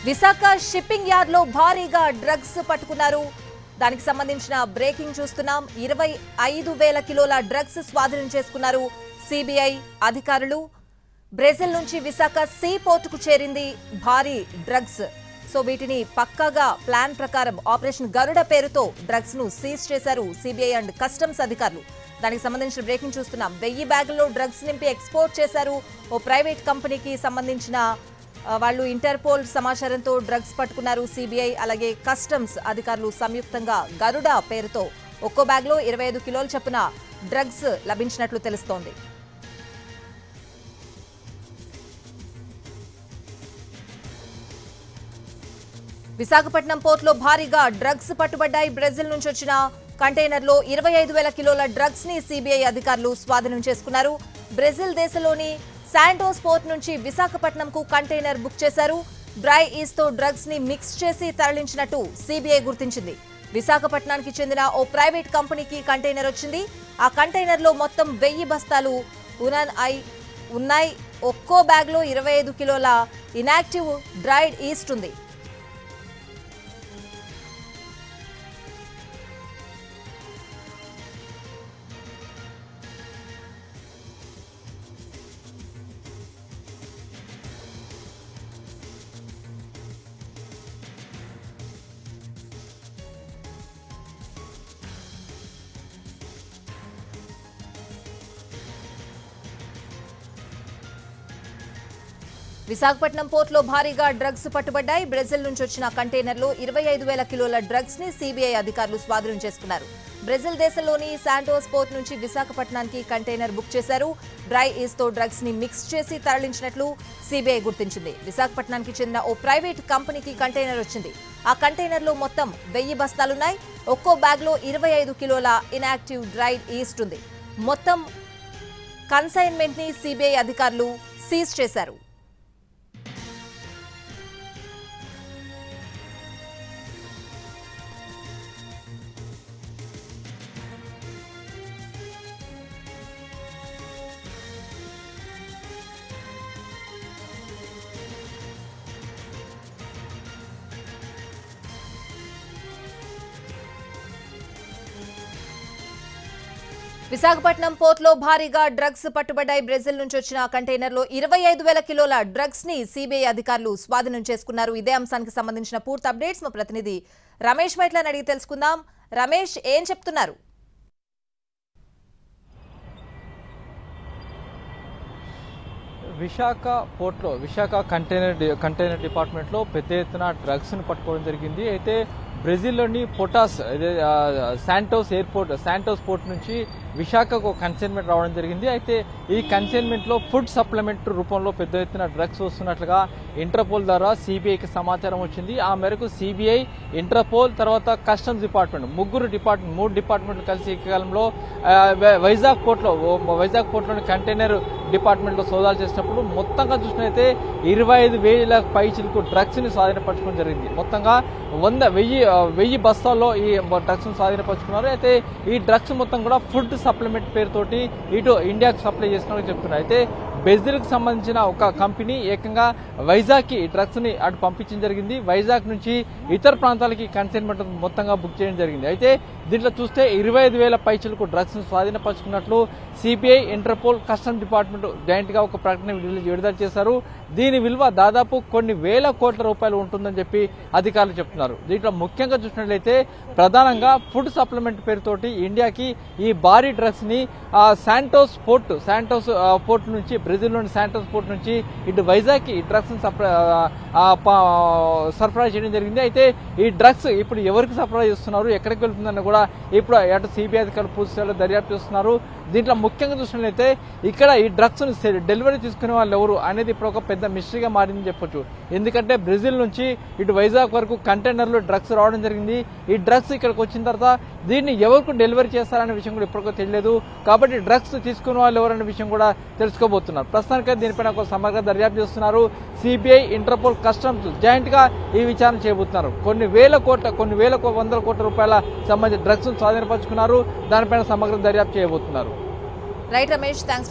Visakha shipping yard లో భారీగా drugs పట్టుకున్నారు. దానికి సంబంధించిన బ్రేకింగ్ చూస్తున్నాం. 25,000 కిలోల డ్రగ్స్ స్వాధీనం చేసుకున్నారు సిబిఐ అధికారులు. బ్రెజిల్ నుంచి విశాఖ సీ పోర్టుకు చేరింది భారీ డ్రగ్స్. సో వీటిని పక్కాగా ప్లాన్ ప్రకారం ఆపరేషన్ గరుడ పేరుతో డ్రగ్స్ ను సీజ్ చేశారు సిబిఐ అండ్ కస్టమ్స్ అధికారులు. దానికి సంబంధించిన బ్రేకింగ్ చూస్తున్నాం. 1000 బ్యాగుల్లో డ్రగ్స్ నింపి ఎక్స్పోర్ట్ చేశారు. ఓ ప్రైవేట్ కంపెనీకి సంబంధించిన వాళ్ళు ఇంటర్పోల్ సమాచారంతో డ్రగ్స్ పట్టుకున్నారు సిబిఐ అలాగే కస్టమ్స్ అధికారులు సంయుక్తంగా గరుడ పేరుతో ఒక్కో బ్యాగ్లో 25 కిలోల చొప్పున డ్రగ్స్ లభించినట్లు తెలుస్తోంది. విశాఖపట్నం పోర్టులో భారీగా డ్రగ్స్ పట్టుబడ్డాయి. బ్రెజిల్ నుంచి వచ్చిన కంటైనర్లో 25,000 కిలోల డ్రగ్స్ ని సిబిఐ అధికారులు స్వాధీనం చేసుకున్నారు. బ్రెజిల్ దేశంలోని శాంటోస్ పోర్ట్ నుంచి విశాఖపట్నంకు కంటైనర్ బుక్ చేశారు. డ్రై ఈస్ తో డ్రగ్స్ ని మిక్స్ చేసి తరలించినట్టు సిబిఐ గుర్తించింది. విశాఖపట్నానికి చెందిన ఓ ప్రైవేట్ కంపెనీకి కంటైనర్ వచ్చింది. ఆ కంటైనర్ లో మొత్తం 1000 బస్తాలు ఉన్నాయి. ఒక్కో బ్యాగ్ లో 25 కిలోల ఇనాక్టివ్ డ్రైడ్ ఈస్ట్ ఉంది. విశాఖపట్నం పోర్టులో భారీగా డ్రగ్స్ పట్టుబడ్డాయి. బ్రెజిల్ నుంచి వచ్చిన కంటైనర్లో 25,000 కిలోల డ్రగ్స్ ని సిబిఐ అధికారులు స్వాధీనం చేసుకున్నారు. బ్రెజిల్ దేశంలోని శాంటోస్ పోర్ట్ నుంచి విశాఖపట్నానికి కంటైనర్ బుక్ చేశారు. డ్రై ఈస్ తో డ్రగ్స్ ని మిక్స్ చేసి తరలించినట్లు సిబిఐ గుర్తించింది. విశాఖపట్నానికి చెందిన ఓ ప్రైవేట్ కంపెనీకి కంటైనర్ వచ్చింది. ఆ కంటైనర్ లో మొత్తం 1000 బస్తాలున్నాయి. ఒక్కో బ్యాగ్ లో 25 కిలోల ఇనాక్టివ్ డ్రైడ్ ఈస్ట్ ఉంది. మొత్తం కన్సైన్మెంట్ ని సిబిఐ అధికారులు సీజ్ చేశారు. విశాఖపట్నం పోర్టులో భారీగా డ్రగ్స్ పట్టుబడ్డాయి. బ్రెజిల్ నుంచి వచ్చిన కంటైనర్లో 25,000 కిలోల డ్రగ్స్ ని సిబిఐ అధికారులు స్వాధీనం చేసుకున్నారు. ఇదే అంశానికి సంబంధించిన పూర్తి అప్డేట్స్ మా ప్రతినిధి రమేష్ మైట్లని అడిగి తెలుసుకుందాం. రమేష్, ఏం చెప్తున్నారు? విశాఖ పోర్ట్లో విశాఖ కంటైనర్ డిపార్ట్మెంట్లో పెద్ద ఎత్తున డ్రగ్స్ను పట్టుకోవడం జరిగింది. అయితే బ్రెజిల్లోని పొటాస్ శాంటోస్ పోర్ట్ నుంచి విశాఖకు కన్సైన్మెంట్ రావడం జరిగింది. అయితే ఈ కన్సైన్మెంట్లో ఫుడ్ సప్లిమెంట్ రూపంలో పెద్ద ఎత్తున డ్రగ్స్ వస్తున్నట్లుగా ఇంటర్పోల్ ద్వారా సిబిఐకి సమాచారం వచ్చింది. ఆ మేరకు సిబిఐ, ఇంటర్పోల్, తర్వాత కస్టమ్స్ డిపార్ట్మెంట్ మూడు డిపార్ట్మెంట్లు కలిసి ఈ కాలంలో వైజాగ్ పోర్ట్లోని కంటైనర్ డిపార్ట్మెంట్లో సోదాలు చేసినప్పుడు మొత్తంగా చూసినట్లయితే 25,000 పైచిలకు డ్రగ్స్ ని స్వాధీనపరచుకోవడం జరిగింది. మొత్తంగా 1000 బస్తాల్లో ఈ డ్రగ్స్ ను స్వాధీనపరచుకున్నారు. అయితే ఈ డ్రగ్స్ మొత్తం కూడా ఫుడ్ సప్లిమెంట్ పేరుతోటి ఇటు ఇండియాకు సప్లై చేస్తున్నట్టు చెప్తున్నారు. అయితే బ్రెజిల్ కు సంబంధించిన ఒక కంపెనీ ఏకంగా వైజాగ్ కి డ్రగ్స్ ని అటు పంపించడం జరిగింది. వైజాగ్ నుంచి ఇతర ప్రాంతాలకి కన్సైన్మెంట్ మొత్తంగా బుక్ చేయడం జరిగింది. అయితే దీంట్లో చూస్తే 25,000 పైచిలకు డ్రగ్స్ ను స్వాధీనపరచుకున్నట్లు CBI, Interpol, customs department joint గా ఒక ప్రకటన విడుదల చేశారు. దీని విలువ దాదాపు కొన్ని వేల కోట్ల రూపాయలు ఉంటుందని చెప్పి అధికారులు చెప్తున్నారు. దీంట్లో ముఖ్యంగా చూసినట్లయితే ప్రధానంగా ఫుడ్ సప్లిమెంట్ పేరుతోటి ఇండియాకి ఈ భారీ డ్రగ్స్ ని శాంటోస్ పోర్ట్ నుంచి బ్రెజిల్లోని శాంటోస్ పోర్ట్ నుంచి ఇటు వైజాగ్ కి ఈ డ్రగ్స్ సరఫరా చేయడం జరిగింది. అయితే ఈ డ్రగ్స్ ఇప్పుడు ఎవరికి సరఫరా చేస్తున్నారు, ఎక్కడికి వెళ్తుందని కూడా ఇప్పుడు అటు సిబిఐ అధికారులు పూర్తి స్థాయిలో దర్యాప్తు చేస్తున్నారు. దీంట్లో ముఖ్యంగా చూసినట్లయితే ఇక్కడ ఈ డ్రగ్స్ డెలివరీ తీసుకునే వాళ్ళు ఎవరు అనేది ఇప్పుడు ఒక పెద్ద మిస్టరీగా మారిందని చెప్పొచ్చు. ఎందుకంటే బ్రెజిల్ నుంచి ఇటు వైజాగ్ వరకు కంటైనర్లో డ్రగ్స్ రావడం జరిగింది. ఈ డ్రగ్స్ ఇక్కడికి వచ్చిన తర్వాత దీన్ని ఎవరికి డెలివరీ చేస్తారనే విషయం కూడా ఇప్పటికో తెలియలేదు. కాబట్టి డ్రగ్స్ తీసుకునే వాళ్ళు ఎవరనే విషయం కూడా తెలుసుకోబోతున్నారు. ప్రస్తుతానికైతే దీనిపైన ఒక సమగ్ర దర్యాప్తు చేస్తున్నారు. సిబిఐ, ఇంటర్పోల్, కస్టమ్స్ జాయింట్ గా ఈ విచారణ చేయబోతున్నారు. కొన్ని వందల కోట్ల రూపాయల సంబంధించిన డ్రగ్స్ స్వాధీనపరుచుకున్నారు. దానిపైన సమగ్ర దర్యాప్తు చేయబోతున్నారు. Right Ramesh, thanks.